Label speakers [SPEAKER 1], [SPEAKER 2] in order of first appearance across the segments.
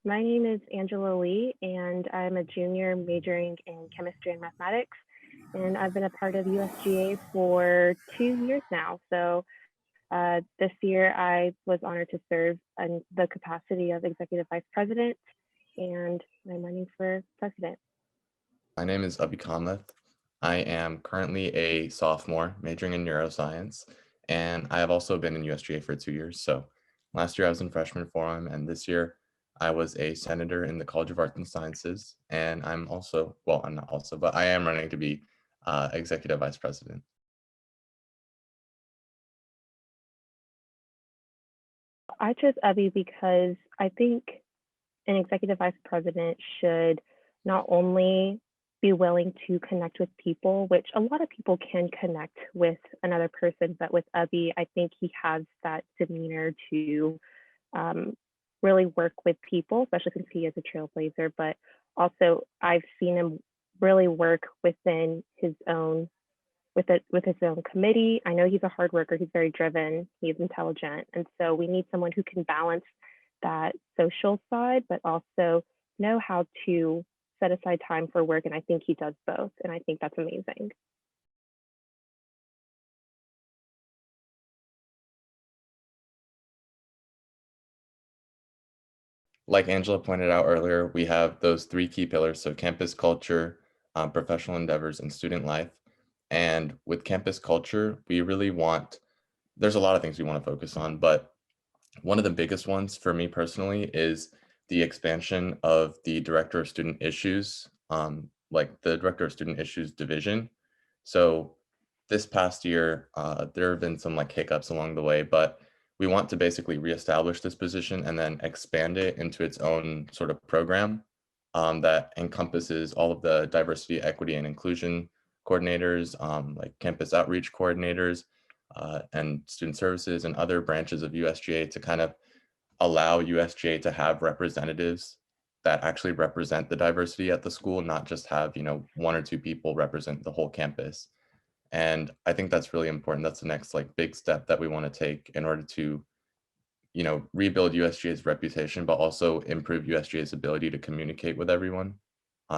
[SPEAKER 1] My name is Angela Lee, and I'm a junior majoring in chemistry and mathematics. And I've been a part of USGA for 2 years now. This year, I was honored to serve in the capacity of Executive Vice President, and I'm running for president.
[SPEAKER 2] My name is Abhishek Kamath. I am currently a sophomore majoring in neuroscience, and I have also been in USGA for 2 years. So last year I was in freshman forum, and this year I was a senator in the College of Arts and Sciences. And I'm also, well, I'm not also, but I am running to be executive vice president.
[SPEAKER 1] I chose Abby because I think an executive vice president should not only be willing to connect with people, which a lot of people can connect with another person, but with Abby, I think he has that demeanor to um, really work with people, especially since he is a trailblazer. But also, I've seen him really work within his own with his own committee. I know he's a hard worker. He's very driven. He's intelligent, and so we need someone who can balance that social side, but also know how to set aside time for work. And I think he does both, and I think that's amazing.
[SPEAKER 2] Like Angela pointed out earlier, we have those three key pillars. So campus culture, professional endeavors, and student life. And with campus culture, we really want, there's a lot of things we want to focus on, but one of the biggest ones for me personally is the expansion of the Director of Student Issues, like the Director of Student Issues division. So this past year, there have been some like hiccups along the way, but we want to basically reestablish this position and then expand it into its own sort of program that encompasses all of the diversity, equity, and inclusion coordinators, like campus outreach coordinators, and student services and other branches of USGA to kind of allow USGA to have representatives that actually represent the diversity at the school, not just have, one or two people represent the whole campus. And I think that's really important. That's the next like big step that we want to take in order to, rebuild USGA's reputation, but also improve USGA's ability to communicate with everyone,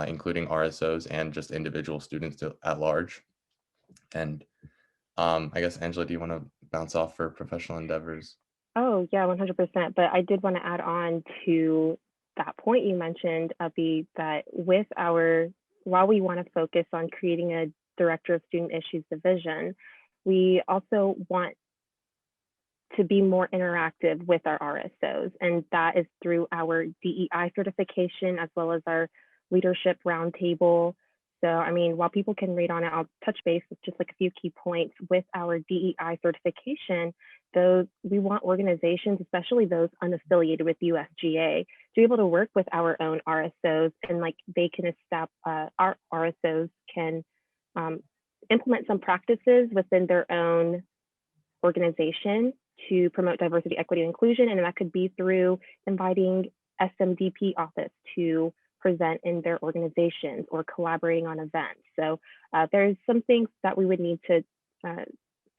[SPEAKER 2] including RSOs and just individual students at large. And I guess, Angela, do you want to bounce off for professional endeavors?
[SPEAKER 1] Oh, yeah, 100%. But I did want to add on to that point you mentioned, Abby, that while we want to focus on creating a Director of Student Issues division, we also want to be more interactive with our RSOs. And that is through our DEI certification as well as our leadership roundtable. So, I mean, while people can read on it, I'll touch base with just like a few key points with our DEI certification. Those we want organizations, especially those unaffiliated with USGA, to be able to work with our own RSOs and like they can establish our RSOs can implement some practices within their own organization to promote diversity, equity, and inclusion. And that could be through inviting SMDP office to present in their organizations or collaborating on events. So there's some things that we would need to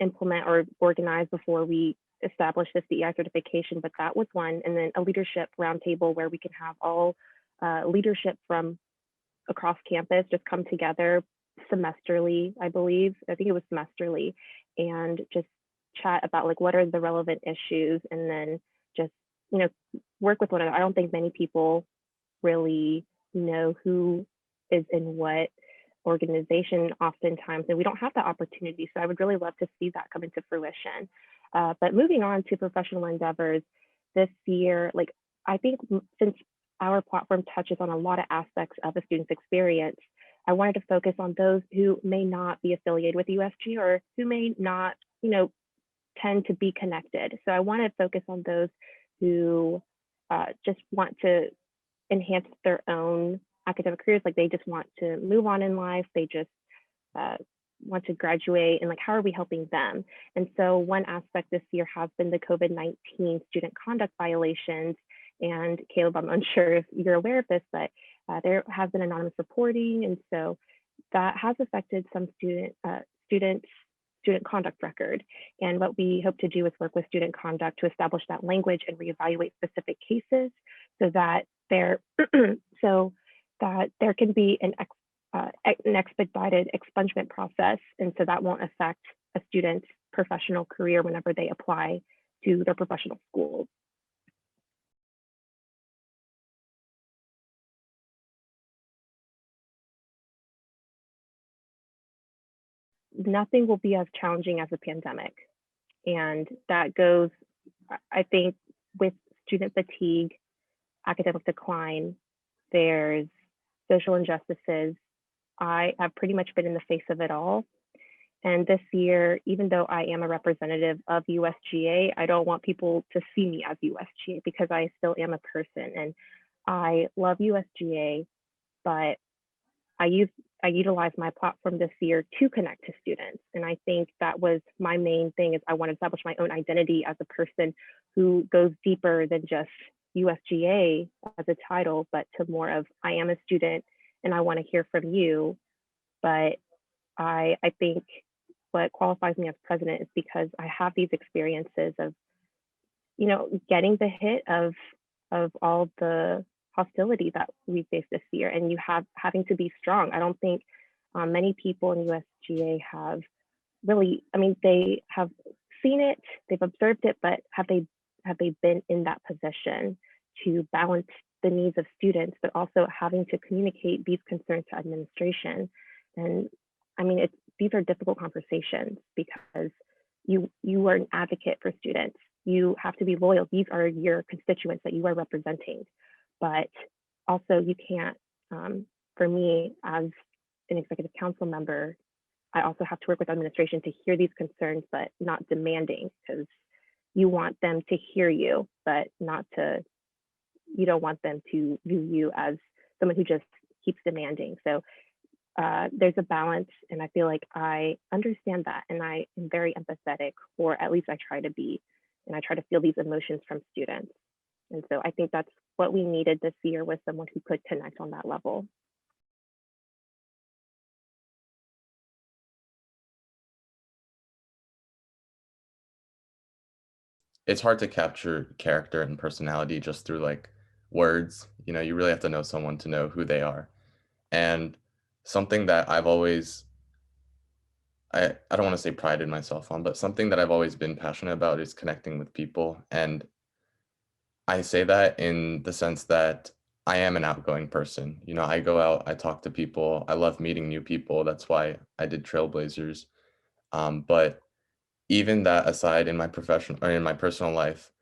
[SPEAKER 1] implement or organize before we establish this DEI certification, but that was one. And then a leadership roundtable where we can have all leadership from across campus just come together semesterly, I believe. I think it was semesterly, and just chat about like what are the relevant issues and then just work with one another. I don't think many people really know who is in what organization oftentimes, and we don't have that opportunity. So I would really love to see that come into fruition. But moving on to professional endeavors this year, like I think since our platform touches on a lot of aspects of a student's experience, I wanted to focus on those who may not be affiliated with USG or who may not, tend to be connected. So I want to focus on those who just want to enhance their own academic careers. Like they just want to move on in life. They just want to graduate, and like, how are we helping them? And so one aspect this year has been the COVID-19 student conduct violations. And Caleb, I'm unsure if you're aware of this, but there has been anonymous reporting. And so that has affected some students' student conduct record. And what we hope to do is work with student conduct to establish that language and reevaluate specific cases so that there so that there can be an expedited expungement process, and so that won't affect a student's professional career whenever they apply to their professional schools. Nothing will be as challenging as a pandemic, and that goes, I think, with student fatigue, academic decline, there's social injustices. I have pretty much been in the face of it all. And this year, even though I am a representative of USGA, I don't want people to see me as USGA because I still am a person. And I love USGA, but I use I utilized my platform this year to connect to students. And I think that was my main thing is I want to establish my own identity as a person who goes deeper than just USGA as a title, but to more of I am a student and I want to hear from you. But I think what qualifies me as president is because I have these experiences of, getting the hit of all the hostility that we faced this year, and you have having to be strong. I don't think many people in USGA have really. I mean, they have seen it, they've observed it, but have they been in that position to balance the needs of students, but also having to communicate these concerns to administration? And I mean, these are difficult conversations because you are an advocate for students. You have to be loyal. These are your constituents that you are representing, but also you can't. For me, as an executive council member, I also have to work with administration to hear these concerns, but not demanding because you want them to hear you, but not to. You don't want them to view you as someone who just keeps demanding. So there's a balance, and I feel like I understand that, and I am very empathetic, or at least I try to be, and I try to feel these emotions from students. And so I think that's what we needed this year was someone who could connect on that level.
[SPEAKER 2] It's hard to capture character and personality just through like words. You really have to know someone to know who they are. And something that I don't want to say prided myself on, but something that I've always been passionate about is connecting with people. And I say that in the sense that I am an outgoing person. I go out, I talk to people, I love meeting new people. That's why I did Trailblazers. But even that aside, in my professional or in my personal life,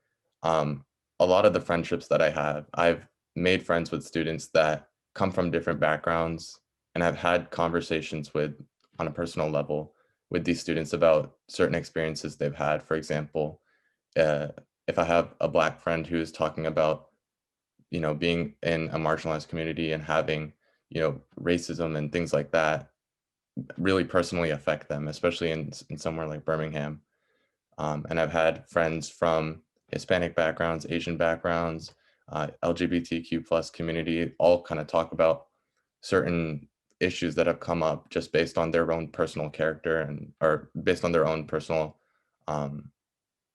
[SPEAKER 2] um, a lot of the friendships that I've made friends with students that come from different backgrounds, and I've had conversations with on a personal level with these students about certain experiences they've had. For example, uh, if I have a Black friend who is talking about, being in a marginalized community and having, racism and things like that really personally affect them, especially in somewhere like Birmingham. And I've had friends from Hispanic backgrounds, Asian backgrounds, LGBTQ plus community, all kind of talk about certain issues that have come up just based on their own personal character and or based on their own personal um,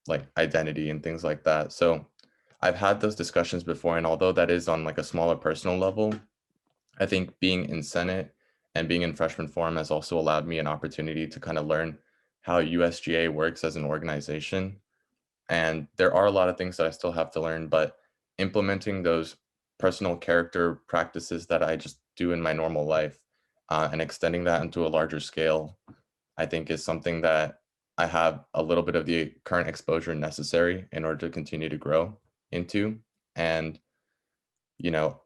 [SPEAKER 2] like identity and things like that. So I've had those discussions before, and although that is on like a smaller personal level, I think being in Senate and being in freshman forum has also allowed me an opportunity to kind of learn how USGA works as an organization. And there are a lot of things that I still have to learn, but implementing those personal character practices that I just do in my normal life and extending that into a larger scale, I think is something that I have a little bit of the current exposure necessary in order to continue to grow into. And, you know,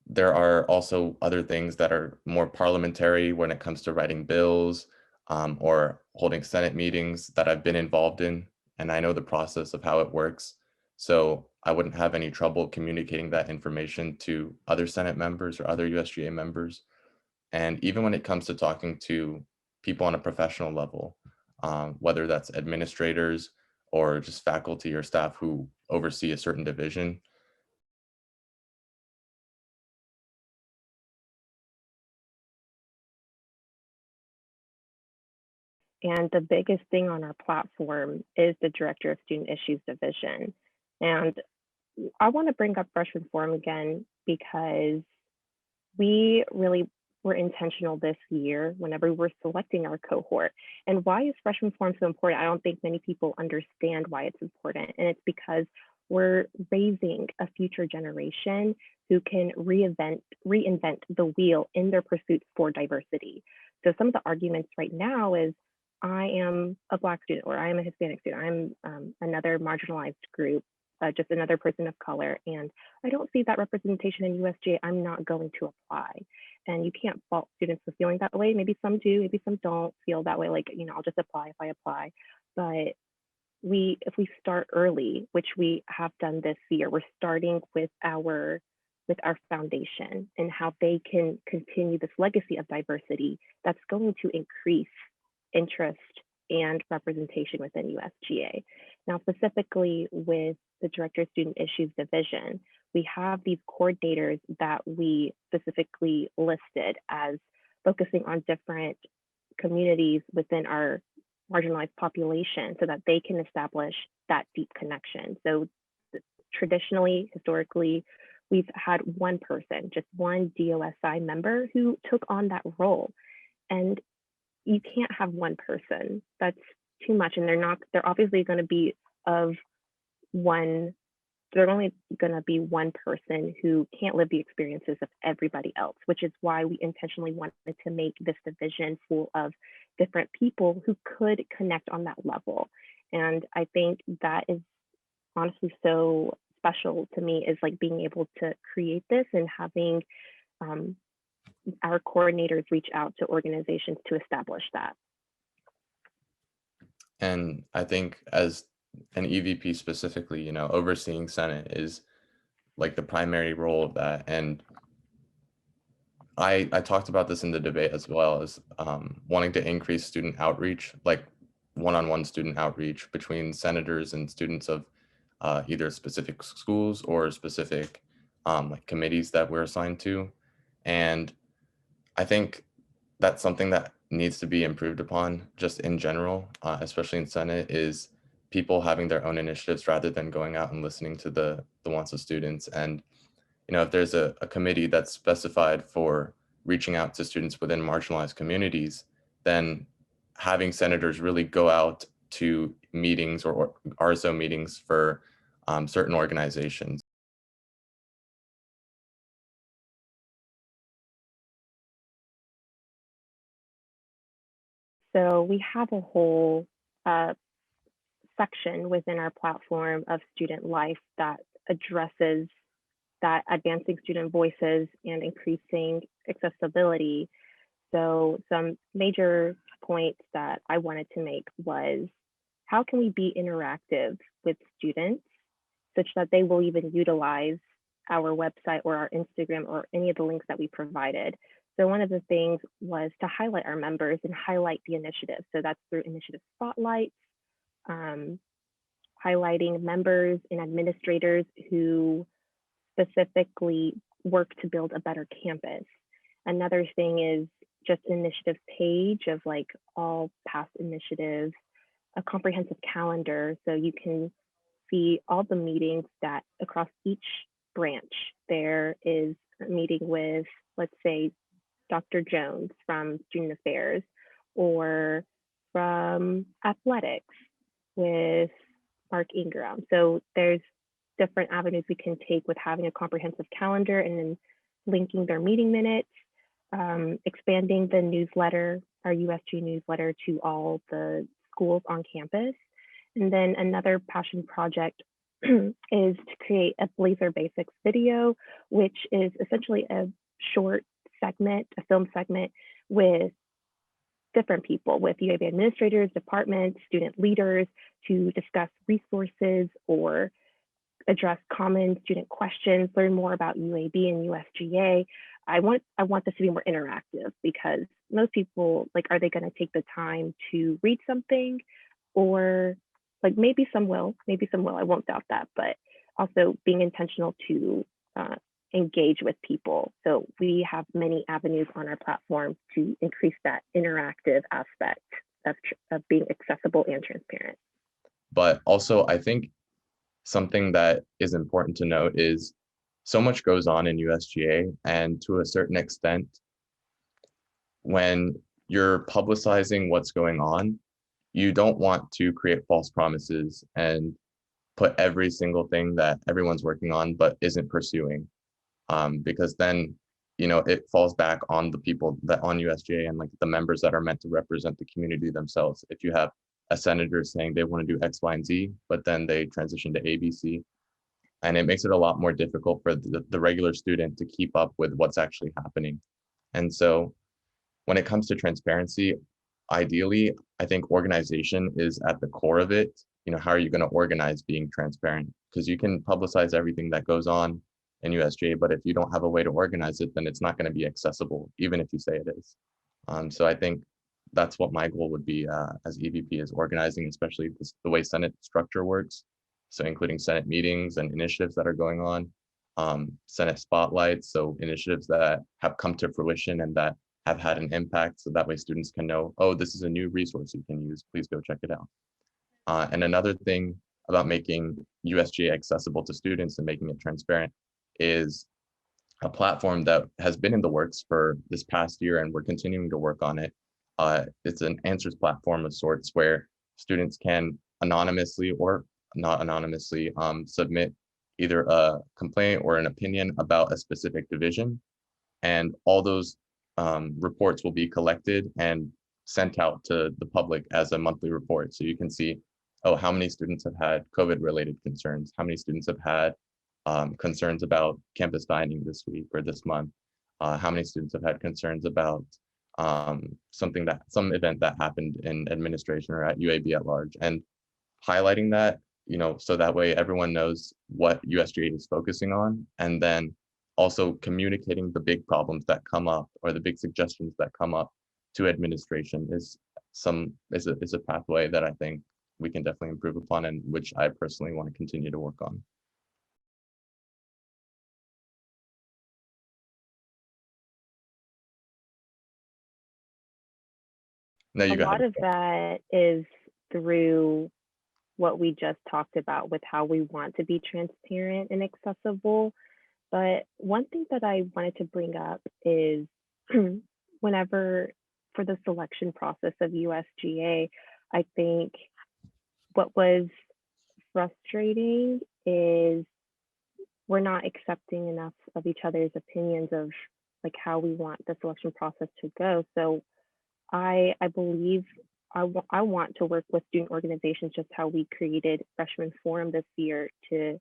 [SPEAKER 2] there are also other things that are more parliamentary when it comes to writing bills or holding Senate meetings that I've been involved in, and I know the process of how it works. So I wouldn't have any trouble communicating that information to other Senate members or other USGA members. And even when it comes to talking to people on a professional level, whether that's administrators or just faculty or staff who oversee a certain division,
[SPEAKER 1] And the biggest thing on our platform is the Director of Student Issues Division. And I want to bring up freshman forum again because we really were intentional this year whenever we're selecting our cohort. And why is freshman forum so important? I don't think many people understand why it's important. And it's because we're raising a future generation who can reinvent the wheel in their pursuit for diversity. So some of the arguments right now is I am a Black student or I am a Hispanic student. I'm another marginalized group, just another person of color. And I don't see that representation in USGA. I'm not going to apply. And you can't fault students for feeling that way. Maybe some do, maybe some don't feel that way. Like, I'll just apply if I apply. But if we start early, which we have done this year, we're starting with our foundation and how they can continue this legacy of diversity that's going to increase interest and representation within USGA. Now, specifically with the Director of Student Issues Division, we have these coordinators that we specifically listed as focusing on different communities within our marginalized population so that they can establish that deep connection. So traditionally, historically, we've had one person, just one DOSI member who took on that role. And you can't have one person. That's too much. And they're obviously going to be of one, they're only going to be one person who can't live the experiences of everybody else, which is why we intentionally wanted to make this division full of different people who could connect on that level. And I think that is honestly so special to me, is like being able to create this and having our coordinators reach out to organizations to establish that.
[SPEAKER 2] And I think as an EVP specifically, overseeing Senate is like the primary role of that. And I talked about this in the debate as well, as wanting to increase student outreach, like one-on-one student outreach between senators and students of either specific schools or specific like committees that we're assigned to. And I think that's something that needs to be improved upon just in general, especially in Senate, is people having their own initiatives rather than going out and listening to the wants of students. And if there's a committee that's specified for reaching out to students within marginalized communities, then having senators really go out to meetings or RSO meetings for certain organizations.
[SPEAKER 1] So we have a whole section within our platform of student life that addresses that advancing student voices and increasing accessibility. So some major points that I wanted to make was, how can we be interactive with students such that they will even utilize our website or our Instagram or any of the links that we provided? So one of the things was to highlight our members and highlight the initiative. So that's through initiative spotlights, highlighting members and administrators who specifically work to build a better campus. Another thing is just an initiatives page of like all past initiatives, a comprehensive calendar so you can see all the meetings that across each branch there is a meeting with, let's say, Dr. Jones from Student Affairs, or from athletics with Mark Ingram. So there's different avenues we can take with having a comprehensive calendar and then linking their meeting minutes, expanding the newsletter, our USG newsletter, to all the schools on campus. And then another passion project is to create a Blazer Basics video, which is essentially a short segment, a film segment with different people, with UAB administrators, departments, student leaders, to discuss resources or address common student questions, learn more about UAB and USGA. I want this to be more interactive, because most people, like, are they going to take the time to read something? Or like maybe some will, I won't doubt that, but also being intentional to engage with people. So we have many avenues on our platform to increase that interactive aspect of being accessible and transparent.
[SPEAKER 2] But also, I think something that is important to note is so much goes on in USGA, and to a certain extent, when you're publicizing what's going on, you don't want to create false promises and put every single thing that everyone's working on but isn't pursuing, because then it falls back on the people that on USGA and like the members that are meant to represent the community themselves. If you have a senator saying they want to do X, Y, and Z, but then they transition to ABC, and it makes it a lot more difficult for the regular student to keep up with what's actually happening. And so when it comes to transparency, ideally, I think organization is at the core of it. How are you going to organize being transparent? Because you can publicize everything that goes on in USGA, but if you don't have a way to organize it, then it's not going to be accessible, even if you say it is. So I think that's what my goal would be as EVP, is organizing, especially the way Senate structure works. So including Senate meetings and initiatives that are going on, Senate spotlights, so initiatives that have come to fruition and that have had an impact, so that way students can know, oh, this is a new resource you can use, please go check it out. And another thing about making USGA accessible to students and making it transparent is a platform that has been in the works for this past year, and we're continuing to work on it. It's an answers platform of sorts where students can anonymously or not anonymously submit either a complaint or an opinion about a specific division, and all those reports will be collected and sent out to the public as a monthly report. So you can see, oh, how many students have had COVID-related concerns? How many students have had concerns about campus dining this week or this month? How many students have had concerns about some event that happened in administration or at UAB at large? And highlighting that, so that way everyone knows what USGA is focusing on, and then also communicating the big problems that come up or the big suggestions that come up to administration is a pathway that I think we can definitely improve upon, and which I personally want to continue to work on. No,
[SPEAKER 1] A
[SPEAKER 2] you go
[SPEAKER 1] lot
[SPEAKER 2] ahead.
[SPEAKER 1] of that is through what we just talked about with how we want to be transparent and accessible. But one thing that I wanted to bring up is whenever for the selection process of USGA, I think what was frustrating is we're not accepting enough of each other's opinions of like how we want the selection process to go. So I believe I want to work with student organizations, just how we created Freshman Forum this year, to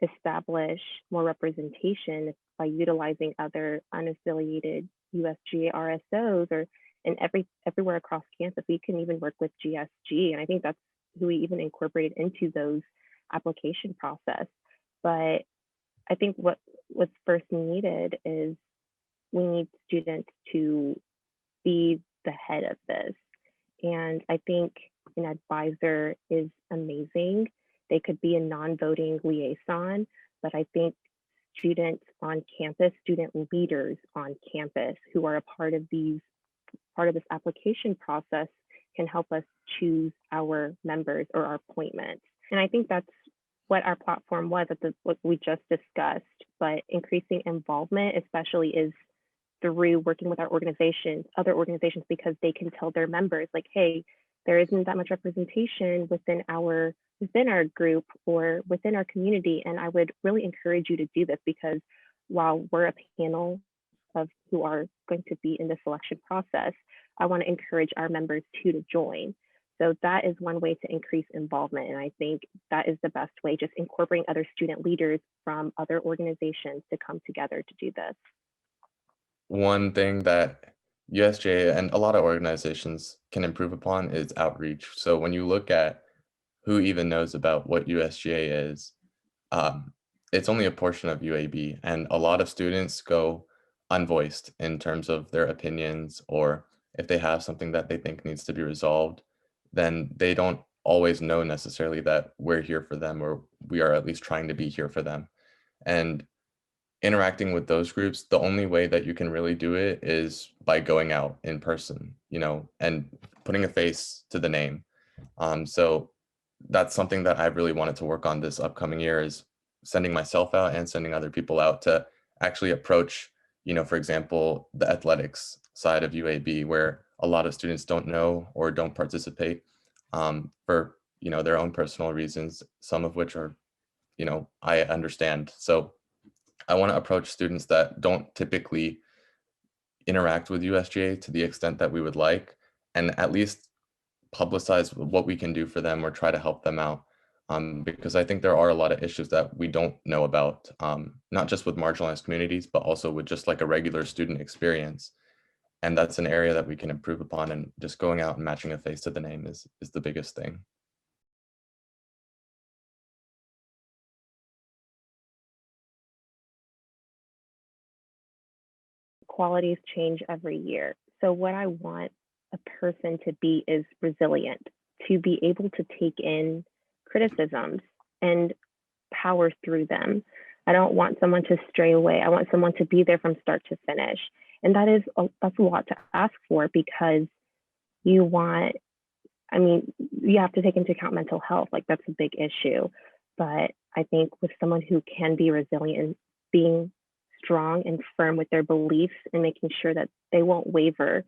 [SPEAKER 1] establish more representation by utilizing other unaffiliated USGA RSOs, or in everywhere across campus. We can even work with GSG, and I think that's who we even incorporated into those application process. But I think what's first needed is we need students to be the head of this. And I think an advisor is amazing. They could be a non-voting liaison, but I think students on campus, student leaders on campus who are a part of this application process can help us choose our members or our appointments. And I think that's what our platform was what we just discussed, but increasing involvement especially is through working with other organizations, because they can tell their members like, hey, there isn't that much representation within our group or within our community. And I would really encourage you to do this, because while we're a panel of who are going to be in the selection process, I want to encourage our members too to join. So that is one way to increase involvement. And I think that is the best way, just incorporating other student leaders from other organizations to come together to do this.
[SPEAKER 2] One thing that USGA and a lot of organizations can improve upon is outreach. So when you look at who even knows about what USGA is, um, it's only a portion of UAB, and a lot of students go unvoiced in terms of their opinions, or if they have something that they think needs to be resolved, then they don't always know necessarily that we're here for them, or we are at least trying to be here for them. And interacting with those groups, the only way that you can really do it is by going out in person, and putting a face to the name. So that's something that I really wanted to work on this upcoming year is sending myself out and sending other people out to actually approach, for example, the athletics side of UAB, where a lot of students don't know or don't participate for, their own personal reasons, some of which are, I understand. So I want to approach students that don't typically interact with USGA to the extent that we would like, and at least publicize what we can do for them or try to help them out. Because I think there are a lot of issues that we don't know about, not just with marginalized communities, but also with just like a regular student experience. And that's an area that we can improve upon. And just going out and matching a face to the name is the biggest thing.
[SPEAKER 1] Qualities change every year. So what I want a person to be is resilient, to be able to take in criticisms and power through them. I don't want someone to stray away. I want someone to be there from start to finish. And that's a lot to ask for, because you want, I mean, you have to take into account mental health. Like, that's a big issue. But I think with someone who can be resilient, being strong and firm with their beliefs and making sure that they won't waver,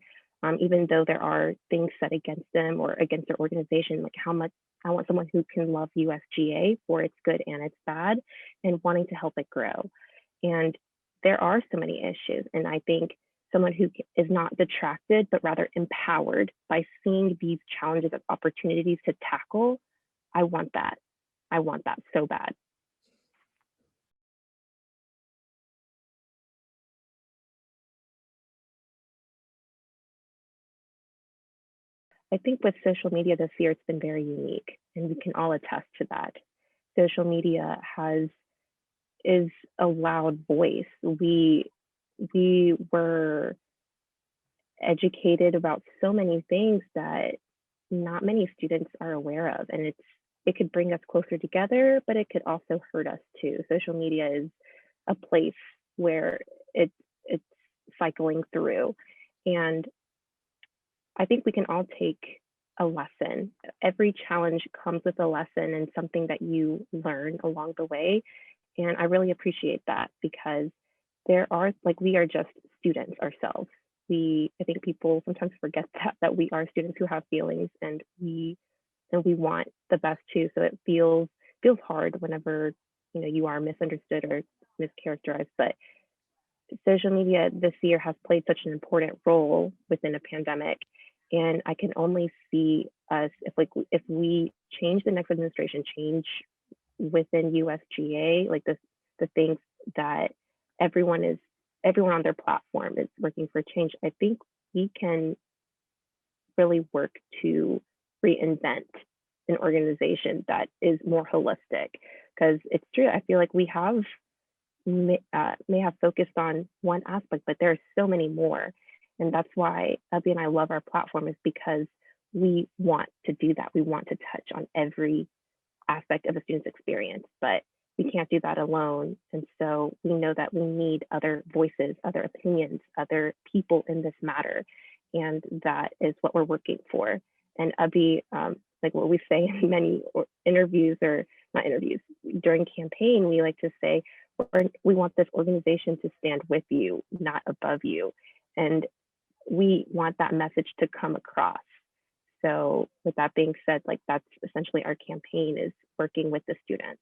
[SPEAKER 1] even though there are things set against them or against their organization, like how much I want someone who can love USGA for its good and its bad and wanting to help it grow. And there are so many issues. And I think someone who is not detracted, but rather empowered by seeing these challenges as opportunities to tackle, I want that. I want that so bad. I think with social media this year, it's been very unique, and we can all attest to that. Social media is a loud voice. We were educated about so many things that not many students are aware of, and it could bring us closer together, but it could also hurt us too. Social media is a place where it's cycling through, and I think we can all take a lesson. Every challenge comes with a lesson and something that you learn along the way. And I really appreciate that, because we are just students ourselves. I think people sometimes forget that we are students who have feelings, and we want the best too. So it feels hard whenever, you are misunderstood or mischaracterized. But social media this year has played such an important role within a pandemic, and I can only see us, if we change, the next administration change within USGA, like the things that everyone is everyone on their platform is working for change. I think we can really work to reinvent an organization that is more holistic, because it's true, I feel like we may have focused on one aspect, but there are so many more. And that's why Abby and I love our platform, is because we want to do that. We want to touch on every aspect of a student's experience, but we can't do that alone. And so we know that we need other voices, other opinions, other people in this matter. And that is what we're working for. And Abby, like what we say in many interviews, or not interviews, during campaign, we like to say, we want this organization to stand with you, not above you. And we want that message to come across. So with that being said, like, that's essentially our campaign, is working with the students.